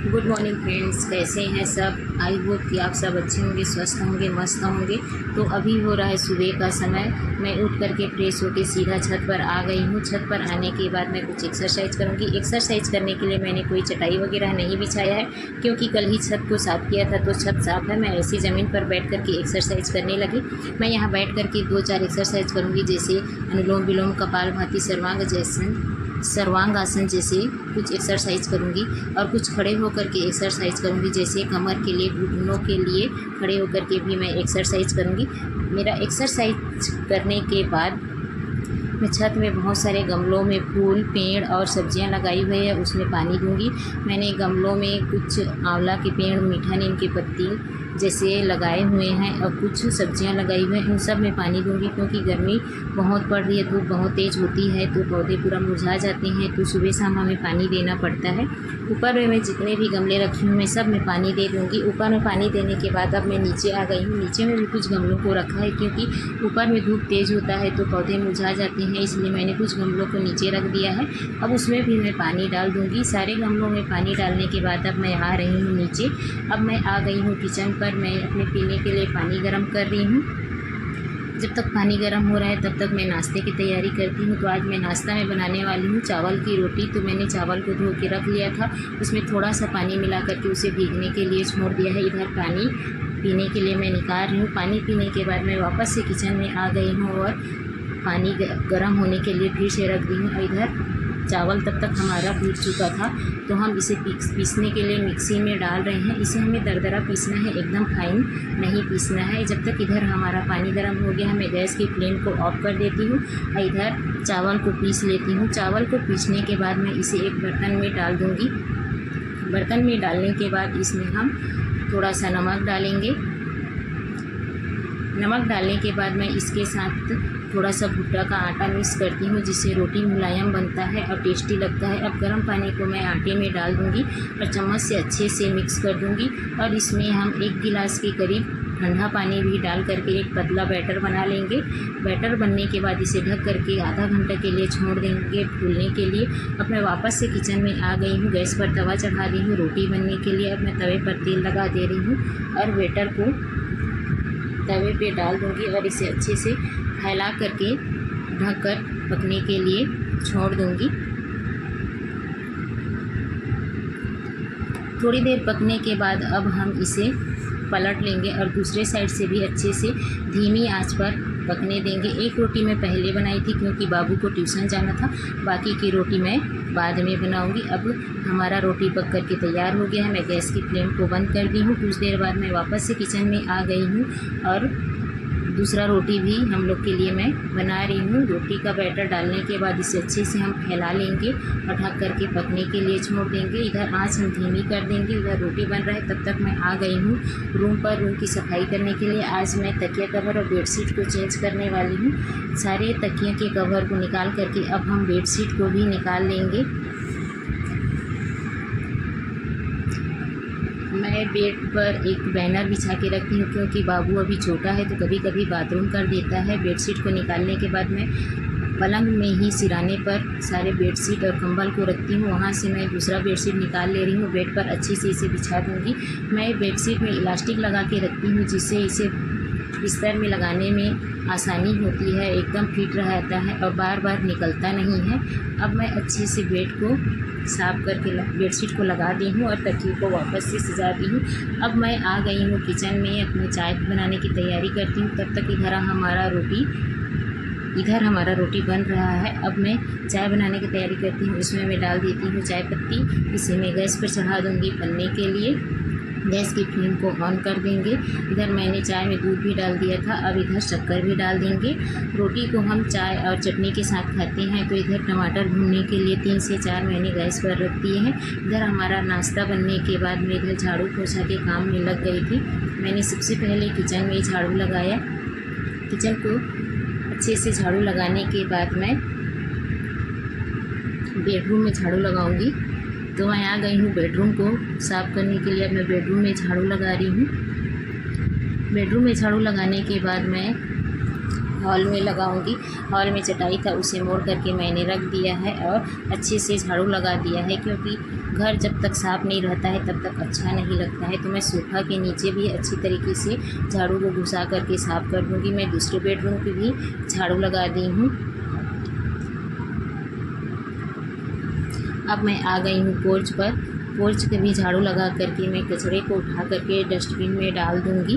Good morning friends, कैसे हैं सब। आई होप कि आप सब अच्छे होंगे, स्वस्थ होंगे, मस्त होंगे। तो अभी हो रहा है सुबह का समय। मैं उठ करके फ्रेश होकर सीधा छत पर आ गई हूँ। छत पर आने के बाद मैं कुछ एक्सरसाइज करूँगी। एक्सरसाइज करने के लिए मैंने कोई चटाई वगैरह नहीं बिछाया है, क्योंकि कल ही छत को साफ़ किया था तो छत साफ़ है। मैं ऐसी ज़मीन पर बैठ करके एक्सरसाइज करने लगी। मैं यहाँ बैठ करके 2-4 एक्सरसाइज करूँगी, जैसे अनुलोम विलोम, कपालभाति, सर्वांग आसन जैसे कुछ एक्सरसाइज करूँगी। और कुछ खड़े होकर के एक्सरसाइज करूँगी, जैसे कमर के लिए, घुटनों के लिए खड़े होकर के भी मैं एक्सरसाइज करूँगी। मेरा एक्सरसाइज करने के बाद मैं छत में बहुत सारे गमलों में फूल, पेड़ और सब्जियां लगाई हुई है, उसमें पानी दूंगी। मैंने गमलों में कुछ आंवला के पेड़, मीठा नीम की पत्ती जैसे लगाए हुए हैं और कुछ सब्जियां लगाई हुई हैं। उन सब में पानी दूंगी, क्योंकि गर्मी बहुत पड़ रही है, धूप बहुत तेज़ होती है तो पौधे पूरा मुरझा जाते हैं, तो सुबह शाम हमें पानी देना पड़ता है। ऊपर में मैं जितने भी गमले रखी हूँ मैं सब में पानी दे दूँगी। ऊपर में पानी देने के बाद अब मैं नीचे आ गई हूँ। नीचे में भी कुछ गमलों को रखा है, क्योंकि ऊपर में धूप तेज़ होता है तो पौधे मुरझा जाते हैं, इसलिए मैंने कुछ गमलों को नीचे रख दिया है। अब उसमें भी मैं पानी डाल दूँगी। सारे गमलों में पानी डालने के बाद अब मैं आ रही हूँ नीचे। अब मैं आ गई हूँ किचन पर। मैं अपने पीने के लिए पानी गर्म कर रही हूँ। जब तक पानी गर्म हो रहा है तब तक मैं नाश्ते की तैयारी करती हूँ। तो आज मैं नाश्ता में बनाने वाली हूँ चावल की रोटी। तो मैंने चावल को धो के रख लिया था, उसमें थोड़ा सा पानी मिला करके उसे भीगने के लिए छोड़ दिया है। इधर पानी पीने के लिए मैं निकाल रही हूँ। पानी पीने के बाद मैं वापस से किचन में आ गई हूँ और पानी गर्म होने के लिए फिर से रख दी हूँ। इधर चावल तब तक हमारा भीग चुका था, तो हम इसे पीसने के लिए मिक्सी में डाल रहे हैं। इसे हमें दरदरा पीसना है, एकदम फाइन नहीं पीसना है। जब तक इधर हमारा पानी गर्म हो गया है, मैं गैस की फ्लेम को ऑफ कर देती हूँ और इधर चावल को पीस लेती हूँ। चावल को पीसने के बाद मैं इसे एक बर्तन में डाल दूँगी। बर्तन में डालने के बाद इसमें हम थोड़ा सा नमक डालेंगे। नमक डालने के बाद मैं इसके साथ थोड़ा सा भुट्टा का आटा मिक्स करती हूँ, जिससे रोटी मुलायम बनता है और टेस्टी लगता है। अब गर्म पानी को मैं आटे में डाल दूँगी और चम्मच से अच्छे से मिक्स कर दूँगी। और इसमें हम 1 गिलास के करीब ठंडा पानी भी डाल करके एक पतला बैटर बना लेंगे। बैटर बनने के बाद इसे ढक करके आधा घंटा के लिए छोड़ देंगे फूलने के लिए। अब मैं वापस से किचन में आ गई हूँ। गैस पर तवा चढ़ा दी हूँ रोटी बनने के लिए। अब मैं तवे पर तेल लगा दे रही हूँ और बैटर को तवे पे डाल दूँगी और इसे अच्छे से फैला करके ढककर पकने के लिए छोड़ दूँगी। थोड़ी देर पकने के बाद अब हम इसे पलट लेंगे और दूसरे साइड से भी अच्छे से धीमी आंच पर पकने देंगे। एक रोटी मैं पहले बनाई थी, क्योंकि बाबू को ट्यूशन जाना था। बाकी की रोटी मैं बाद में बनाऊंगी। अब हमारा रोटी पक करके तैयार हो गया है। मैं गैस की फ्लेम को बंद कर दी हूँ। कुछ देर बाद मैं वापस से किचन में आ गई हूँ और दूसरा रोटी भी हम लोग के लिए मैं बना रही हूँ। रोटी का बैटर डालने के बाद इसे अच्छे से हम फैला लेंगे और ढक करके पकने के लिए छोड़ देंगे। इधर आंच हम धीमी कर देंगे, उधर रोटी बन रहा है। तब तक मैं आ गई हूँ रूम पर, रूम की सफाई करने के लिए। आज मैं तकिया कवर और बेडशीट को चेंज करने वाली हूँ। सारे तकिया के कवर को निकाल करके अब हम बेडशीट को भी निकाल लेंगे। मैं बेड पर एक बैनर बिछा के रखती हूँ, क्योंकि बाबू अभी छोटा है तो कभी कभी बाथरूम कर देता है। बेडशीट को निकालने के बाद मैं पलंग में ही सिराने पर सारे बेडशीट और कंबल को रखती हूँ। वहाँ से मैं दूसरा बेडशीट निकाल ले रही हूँ। बेड पर अच्छी से इसे बिछा दूँगी। मैं बेडशीट में इलास्टिक लगा के रखती हूँ, जिससे इसे बिस्तर में लगाने में आसानी होती है, एकदम फिट रहता है और बार बार निकलता नहीं है। अब मैं अच्छे से बेड को साफ करके बेडशीट को लगा दी हूँ और तकिए को वापस से सजा दी हूँ। अब मैं आ गई हूँ किचन में, अपनी चाय बनाने की तैयारी करती हूँ। तब तक इधर हमारा रोटी बन रहा है। अब मैं चाय बनाने की तैयारी करती हूँ। इसमें मैं डाल देती हूँ चाय पत्ती। इसे मैं गैस पर चढ़ा दूँगी बनने के लिए। गैस की फ्लेम को ऑन कर देंगे। इधर मैंने चाय में दूध भी डाल दिया था, अब इधर शक्कर भी डाल देंगे। रोटी को हम चाय और चटनी के साथ खाते हैं, तो इधर टमाटर भूनने के लिए 3 से 4 मैंने गैस पर रख दिए हैं। इधर हमारा नाश्ता बनने के बाद मैं इधर झाड़ू पोछा के काम में लग गई थी। मैंने सबसे पहले किचन में झाड़ू लगाया। किचन को अच्छे से झाड़ू लगाने के बाद मैं बेडरूम में झाड़ू लगाऊंगी। तो मैं आ गई हूँ बेडरूम को साफ़ करने के लिए। अब मैं बेडरूम में झाड़ू लगा रही हूँ। बेडरूम में झाड़ू लगाने के बाद मैं हॉल में लगाऊंगी। हॉल में चटाई था उसे मोड़ करके मैंने रख दिया है और अच्छे से झाड़ू लगा दिया है, क्योंकि घर जब तक साफ़ नहीं रहता है तब तक अच्छा नहीं लगता है। तो मैं सोफ़ा के नीचे भी अच्छी तरीके से झाड़ू को घुसा करके साफ़ कर दूँगी। मैं दूसरे बेडरूम पे भी झाड़ू लगा दी हूँ। अब मैं आ गई हूँ पोर्च पर। पोर्च पे भी झाड़ू लगा करके मैं कचरे को उठा करके डस्टबिन में डाल दूँगी।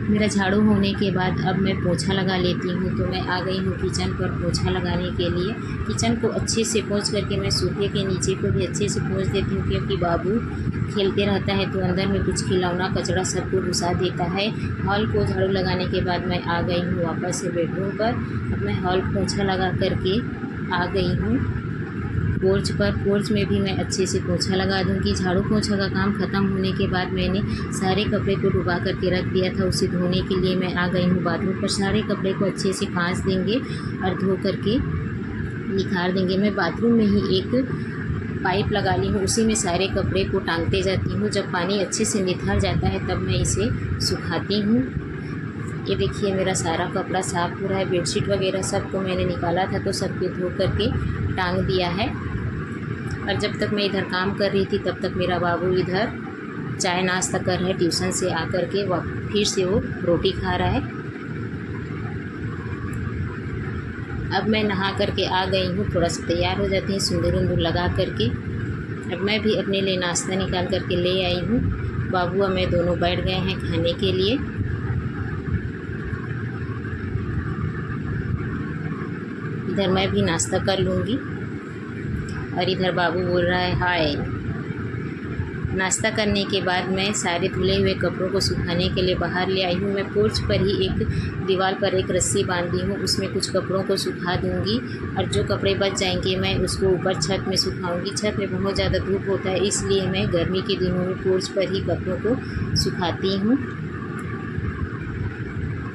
मेरा झाड़ू होने के बाद अब मैं पोछा लगा लेती हूँ। तो मैं आ गई हूँ किचन पर पोछा लगाने के लिए। किचन को अच्छे से पोंछ करके मैं सोफे के नीचे को भी अच्छे से पोंछ देती हूँ, क्योंकि बाबू खेलते रहता है तो अंदर में कुछ खिलौना कचरा सबको घुसा देता है। हॉल को झाड़ू लगाने के बाद मैं आ गई हूँ वापस से बेडरूम पर। अब मैं हॉल पोछा लगा करके आ गई हूँ पोर्च पर। पोर्च में भी मैं अच्छे से पोछा लगा दूँगी। झाड़ू पोछा का काम ख़त्म होने के बाद मैंने सारे कपड़े को डुबा करके रख दिया था, उसे धोने के लिए मैं आ गई हूँ बाथरूम पर। सारे कपड़े को अच्छे से कांच देंगे और धो करके निखार देंगे। मैं बाथरूम में ही एक पाइप लगा ली हूँ, उसी में सारे कपड़े को टांगते जाती हूँ। जब पानी अच्छे से निथर जाता है तब मैं इसे सुखाती हूँ। ये देखिए मेरा सारा कपड़ा साफ़ हो रहा है। बेडशीट वगैरह सबको मैंने निकाला था तो सबके धो करके टांग दिया है। और जब तक मैं इधर काम कर रही थी तब तक मेरा बाबू इधर चाय नाश्ता कर रहा है। ट्यूशन से आकर के फिर से वो रोटी खा रहा है। अब मैं नहा करके आ गई हूँ, थोड़ा सा तैयार हो जाती हूँ सिंदूर उंदूर लगा करके। अब मैं भी अपने लिए नाश्ता निकाल करके ले आई हूँ। बाबू और मैं दोनों बैठ गए हैं खाने के लिए। इधर मैं भी नाश्ता कर लूँगी और इधर बाबू बोल रहा है हाय। नाश्ता करने के बाद मैं सारे धुले हुए कपड़ों को सुखाने के लिए बाहर ले आई हूँ। मैं पोर्च पर ही एक दीवार पर एक रस्सी बांधी हूँ, उसमें कुछ कपड़ों को सुखा दूँगी और जो कपड़े बच जाएंगे मैं उसको ऊपर छत में सुखाऊँगी। छत में बहुत ज़्यादा धूप होता है, इसलिए मैं गर्मी के दिनों में पोर्च पर ही कपड़ों को सुखाती हूँ।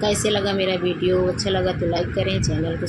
कैसे लगा मेरा वीडियो? अच्छा लगा तो लाइक करें, चैनल को